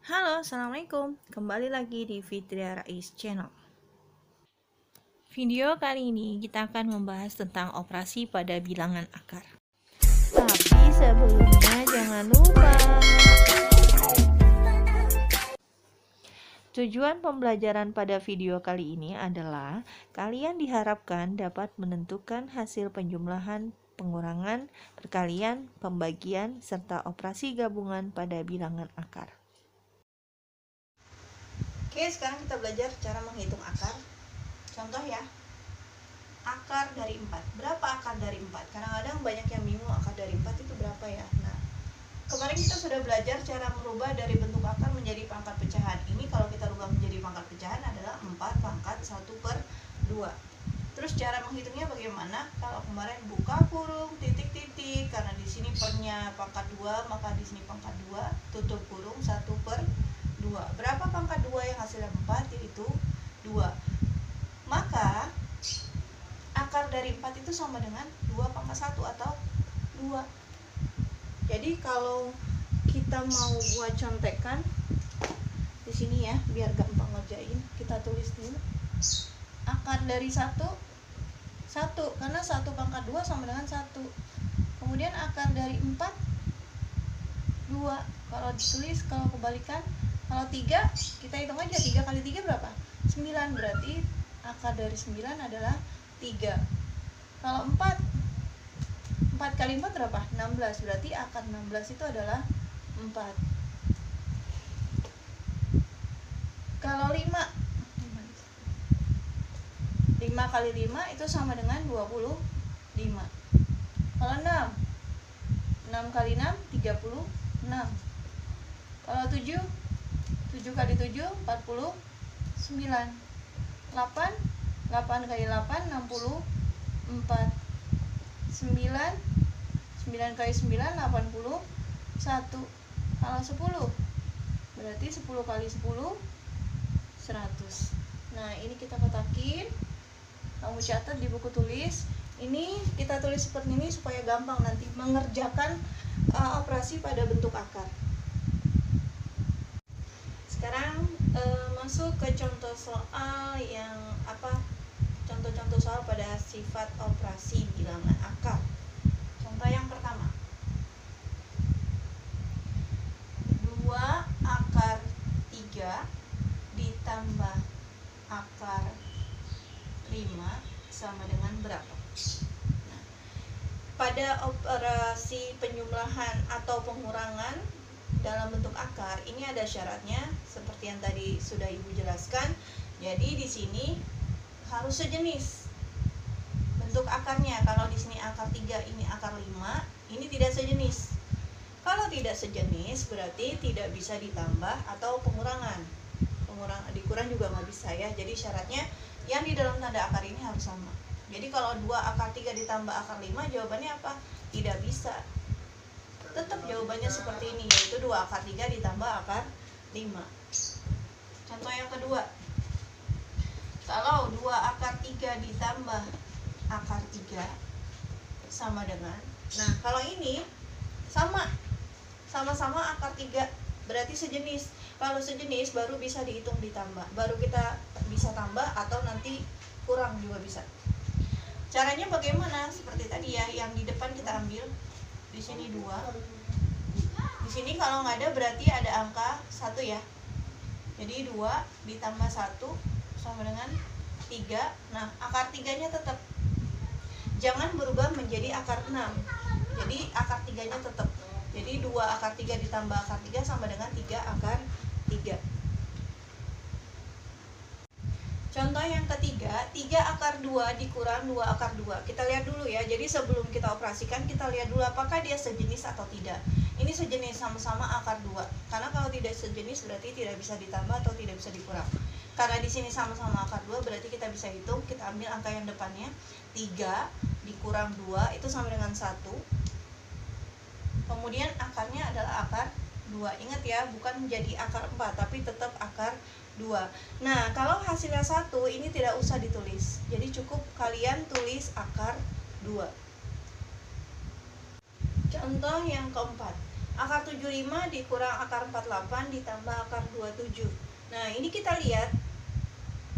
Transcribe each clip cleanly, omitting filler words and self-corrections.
Halo, Assalamualaikum. Kembali lagi di Fitria Rais Channel. Video kali ini kita akan membahas tentang operasi pada bilangan akar. Tapi sebelumnya jangan lupa. Tujuan pembelajaran pada video kali ini adalah kalian diharapkan dapat menentukan hasil penjumlahan, pengurangan, perkalian, pembagian, serta operasi gabungan pada bilangan akar. Oke, sekarang kita belajar cara menghitung akar. Contoh ya, akar dari 4. Berapa akar dari 4? Kadang-kadang banyak yang bingung akar dari 4 itu berapa ya. Nah, kemarin kita sudah belajar cara merubah dari bentuk akar menjadi pangkat pecahan. Ini kalau kita rubah menjadi pangkat pecahan adalah 4 pangkat 1/2. Terus cara menghitungnya bagaimana? Kalau kemarin buka kurung, titik-titik, karena di sini pernya pangkat 2, maka di sini pangkat 2, tutup kurung 1/2. Berapa pangkat 2 yang hasilnya 4? Yaitu 2. Maka akar dari 4 itu sama dengan 2 pangkat 1 atau 2. Jadi kalau kita mau buat contekan di sini ya, biar gampang ngerjain, kita tulis dulu. Akar dari 1 karena 1 pangkat 2 sama dengan 1. Kemudian akar dari 4 2. Kalau ditulis, kalau kebalikan, kalau 3 kita hitung aja, 3 kali 3 berapa? 9. Berarti akar dari 9 adalah 3. Kalau 4 kali 4 berapa? 16. Berarti akar 16 itu adalah 4. Kalau 5 kali 5 itu sama dengan 25. Kalau 6 kali 6 36. Kalau 7 kali 7 49. 8 kali 8 64. 9 kali 9 81. Kalau 10 berarti 10 kali 10 100. Nah, ini kita kotakin. Kamu catat di buku tulis. Ini kita tulis seperti ini supaya gampang nanti mengerjakan operasi pada bentuk akar. Sekarang masuk ke contoh soal yang contoh-contoh soal pada sifat operasi bilangan akar. Contoh yang pertama, 2 akar 3 ditambah akar 5 sama dengan berapa? Nah, pada operasi penjumlahan atau pengurangan dalam bentuk akar, ini ada syaratnya seperti yang tadi sudah Ibu jelaskan. Jadi di sini harus sejenis bentuk akarnya. Kalau di sini akar 3, ini akar 5, ini tidak sejenis. Kalau tidak sejenis berarti tidak bisa ditambah atau pengurangan. Dikurang juga nggak bisa ya. Jadi syaratnya yang di dalam tanda akar ini harus sama. Jadi kalau 2 akar 3 ditambah akar 5, jawabannya apa? Tidak bisa. Tetap jawabannya seperti ini, yaitu 2 akar 3 ditambah akar 5. Contoh yang kedua, kalau 2 akar 3 ditambah akar 3 sama dengan, nah kalau ini sama-sama akar 3, berarti sejenis. Kalau sejenis baru bisa dihitung ditambah, baru kita bisa tambah atau nanti kurang juga bisa. Caranya bagaimana? Seperti tadi ya, yang di depan kita ambil. Di sini 2. Di sini kalau nggak ada berarti ada angka 1 ya. Jadi 2 ditambah 1 sama dengan 3. Nah, akar 3-nya tetap. Jangan berubah menjadi akar 6. Jadi akar 3-nya tetap. Jadi 2 akar 3 ditambah akar 3 sama dengan 3 akar 3. Contoh yang ketiga, 3 akar 2 dikurang 2 akar 2. Kita lihat dulu ya. Jadi sebelum kita operasikan, kita lihat dulu apakah dia sejenis atau tidak. Ini sejenis, sama-sama akar 2. Karena kalau tidak sejenis berarti tidak bisa ditambah atau tidak bisa dikurang. Karena di sini sama-sama akar 2 berarti kita bisa hitung. Kita ambil angka yang depannya. 3 dikurang 2 itu sama dengan 1. Kemudian akarnya adalah akar 2. Ingat ya, bukan menjadi akar 4 tapi tetap akar 2. Nah, kalau hasilnya 1, ini tidak usah ditulis. Jadi cukup kalian tulis akar 2. Contoh yang keempat, Akar 75 dikurang akar 48 ditambah akar 27. Nah, ini kita lihat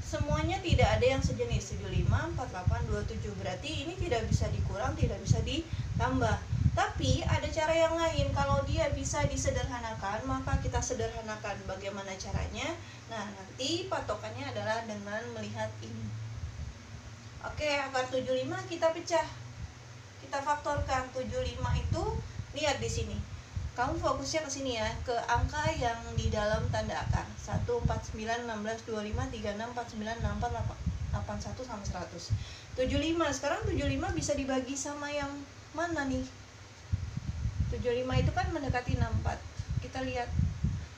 semuanya tidak ada yang sejenis. 75, 48, 27. Berarti ini tidak bisa dikurang, tidak bisa ditambah. Tapi ada cara yang lain. Kalau dia bisa disederhanakan, maka kita sederhanakan. Bagaimana caranya? Nah, nanti patokannya adalah dengan melihat ini. Oke, akar 75 kita pecah. Kita faktorkan. 75 itu, lihat di sini. Kamu fokusnya ke sini ya, ke angka yang di dalam tanda akar. 1, 4, 9, 16, 25, 36, 49, 64, 81 sama 100. 75. Sekarang 75 bisa dibagi sama yang mana nih? 75 itu kan mendekati 64. Kita lihat.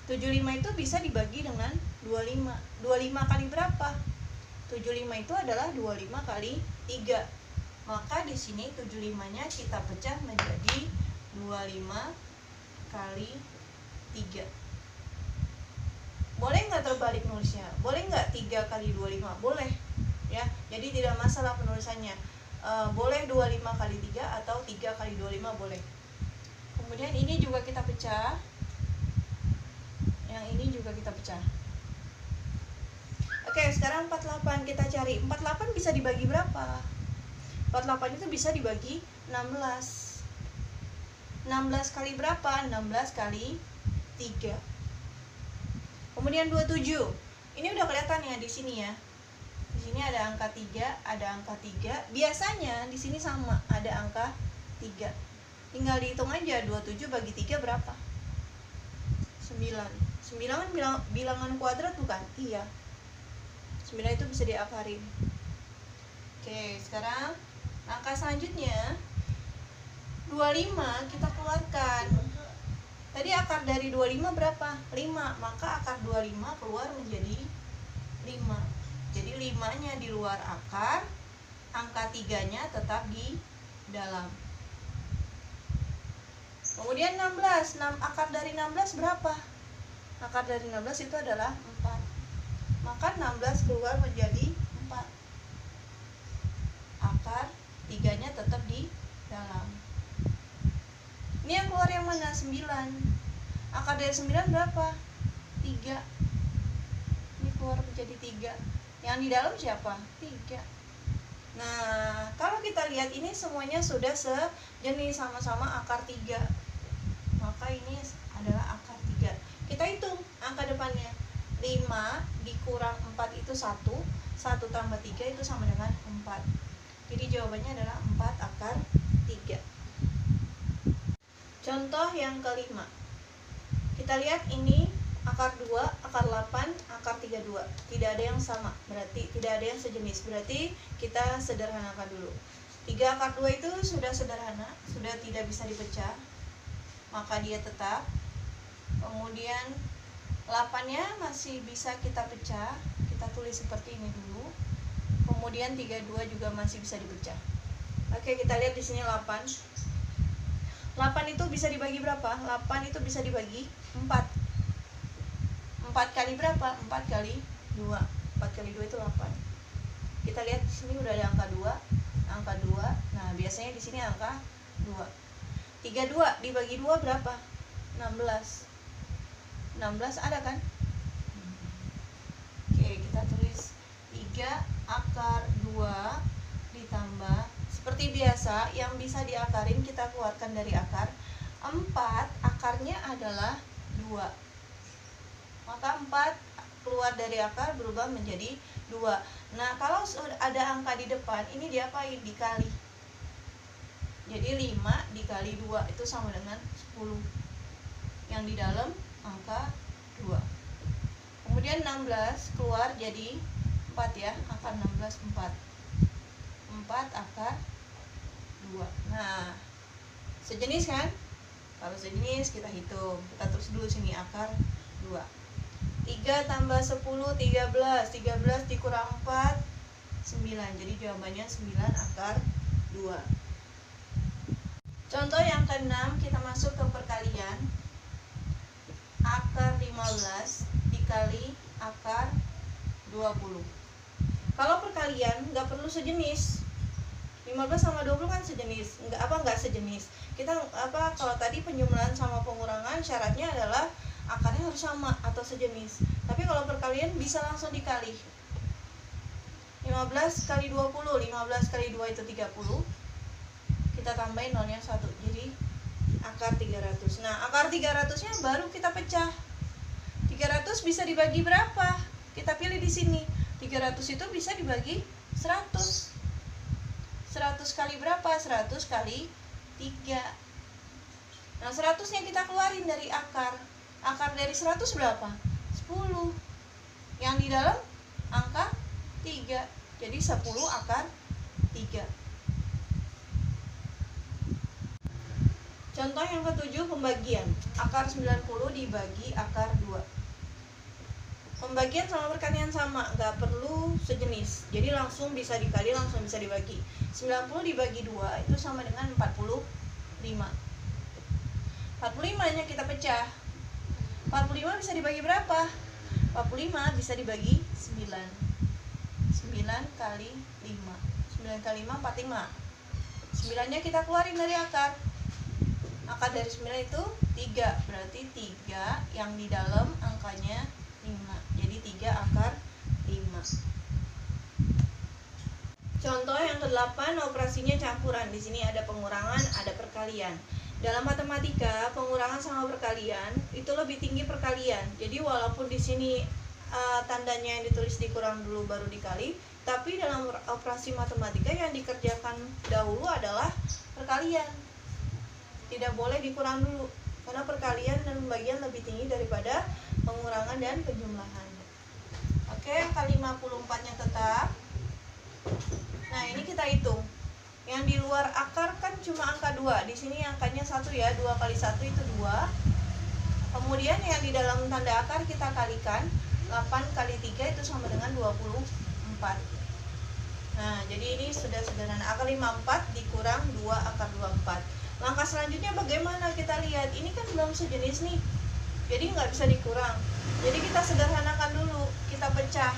75 itu bisa dibagi dengan 25. 25 kali berapa? 75 itu adalah 25 kali 3. Maka di sini 75-nya kita pecah menjadi 25 kali 3. Boleh nggak terbalik nulisnya? Boleh nggak 3 kali 25? Boleh ya, jadi tidak masalah penulisannya. Boleh 25 kali 3 atau 3 kali 25 boleh. Kemudian ini juga kita pecah, yang ini juga kita pecah. Oke, sekarang 48 kita cari. 48 bisa dibagi berapa? 48 itu bisa dibagi 16. 16 kali berapa? 16 kali 3. Kemudian 27. Ini udah kelihatan ya di sini ya. Di sini ada angka 3, ada angka 3. Biasanya di sini sama, ada angka 3. Tinggal dihitung aja, 27 bagi 3 berapa? 9. 9 kan bilangan kuadrat bukan? Iya. 9 itu bisa diakarin. Oke, sekarang angka selanjutnya 25 kita keluarkan. Tadi akar dari 25 berapa? 5. Maka akar 25 keluar menjadi 5. Jadi 5-nya di luar akar, angka 3-nya tetap di dalam. Kemudian 16. Akar dari 16 berapa? Akar dari 16 itu adalah 4. Maka 16 keluar menjadi 4. Akar 3-nya tetap di dalam. Ini yang keluar yang mana? 9. Akar dari 9 berapa? 3. Ini keluar menjadi 3. Yang di dalam siapa? 3. Nah, kalau kita lihat ini semuanya sudah sejenis, sama-sama akar 3. Maka ini adalah akar 3. Kita hitung angka depannya. 5 dikurang 4 itu 1. 1 tambah 3 itu sama dengan 4. Jadi jawabannya adalah 4 akar 3. Contoh yang kelima. Kita lihat ini akar 2, akar 8, akar 32. Tidak ada yang sama, berarti tidak ada yang sejenis. Berarti kita sederhanakan dulu. 3 akar 2 itu sudah sederhana, sudah tidak bisa dipecah. Maka dia tetap. Kemudian 8-nya masih bisa kita pecah. Kita tulis seperti ini dulu. Kemudian 32 juga masih bisa dipecah. Oke, kita lihat di sini 8. 8 itu bisa dibagi berapa? 8 itu bisa dibagi 4. 4 kali berapa? 4 kali 2. 4 kali 2 itu 8. Kita lihat di sini udah ada angka 2. Angka 2. Nah, biasanya di sini angka 2. 32 dibagi 2 berapa? 16. 16 ada kan? Oke, kita tulis 3 akar 2 ditambah, seperti biasa yang bisa diakarin kita keluarkan dari akar. 4 akarnya adalah 2. Maka 4 keluar dari akar berubah menjadi 2. Nah, kalau ada angka di depan, ini diapain? Dikali. Jadi 5 dikali 2 itu sama dengan 10. Yang di dalam angka 2. Kemudian 16 keluar jadi 4 ya. Akar 16 4. 4 akar 2. Nah, sejenis kan? Kalau sejenis kita hitung. Kita terus dulu sini akar 2. 3 tambah 10 13. 13 dikurang 4 9. Jadi jawabannya 9 akar 2. Contoh yang ke-6, kita masuk ke perkalian. Akar 15 dikali akar 20. Kalau perkalian nggak perlu sejenis. 15 sama 20 kan sejenis. Nggak sejenis. kita kalau tadi penjumlahan sama pengurangan syaratnya adalah akarnya harus sama atau sejenis. Tapi kalau perkalian bisa langsung dikali. 15 kali 20, 15 kali 2 itu 30. Kita tambahin nolnya 1. Jadi akar 300. Nah, akar 300-nya baru kita pecah. 300 bisa dibagi berapa? Kita pilih di sini. 300 itu bisa dibagi 100. 100 kali berapa? 100 kali 3. Nah, 100-nya kita keluarin dari akar. Akar dari 100 berapa? 10. Yang di dalam angka 3. Jadi 10 akar 3. Contoh yang ketujuh, pembagian. Akar 90 dibagi akar 2. Pembagian sama perkalian sama, nggak perlu sejenis. Jadi langsung bisa dikali, langsung bisa dibagi. 90 dibagi 2 itu sama dengan 45. 45-nya kita pecah. 45 bisa dibagi berapa? 45 bisa dibagi 9. 9 kali 5. 9 kali 5, 45. 9-nya kita keluarin dari akar. Akar dari 9 itu 3. Berarti 3 yang di dalam angkanya 5. Jadi 3 akar 5. Contoh yang ke-8, operasinya campuran. Di sini ada pengurangan, ada perkalian. Dalam matematika, pengurangan sama perkalian itu lebih tinggi perkalian. Jadi walaupun di sini tandanya yang ditulis dikurang dulu baru dikali, tapi dalam operasi matematika yang dikerjakan dahulu adalah perkalian. Tidak boleh dikurang dulu, karena perkalian dan pembagian lebih tinggi daripada pengurangan dan penjumlahan. Oke, angka 54-nya tetap. Nah, ini kita hitung. Yang di luar akar kan cuma angka 2. Di sini angkanya 1 ya. 2 kali 1 itu 2. Kemudian yang di dalam tanda akar kita kalikan. 8 kali 3 itu sama dengan 24. Nah, jadi ini sudah sederhana. Akar 54 dikurang 2 akar 24. Langkah selanjutnya bagaimana? Kita lihat. Ini kan belum sejenis nih. Jadi nggak bisa dikurang. Jadi kita sederhanakan dulu. Kita pecah.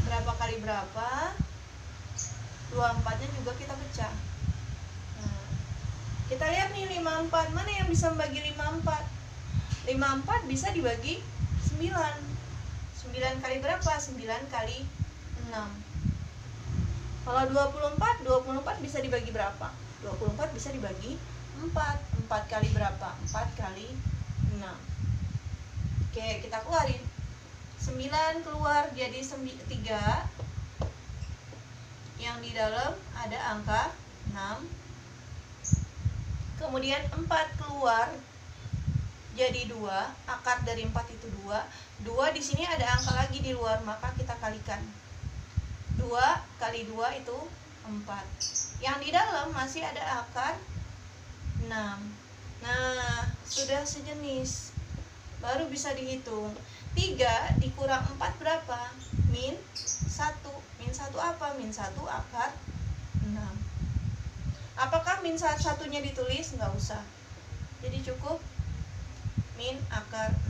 Berapa kali berapa? 24-nya juga kita pecah. Nah, kita lihat nih 54. Mana yang bisa membagi 54? 54 bisa dibagi 9. 9 kali berapa? 9 kali 6. Kalau 24 bisa dibagi berapa? 24 bisa dibagi 4. 4 kali berapa? 4 kali 6. Oke, kita keluarin. 9 keluar jadi 3. Yang di dalam ada angka 6. Kemudian 4 keluar jadi 2. Akar dari 4 itu 2. 2 di sini ada angka lagi di luar, maka kita kalikan. 2 kali 2 itu 4. Yang di dalam masih ada akar 6. Nah, sudah sejenis. Baru bisa dihitung. 3 dikurang 4 berapa? Min 1. Min 1 apa? Min 1 akar 6. Apakah min 1-nya ditulis? Nggak usah. Jadi cukup min akar 6.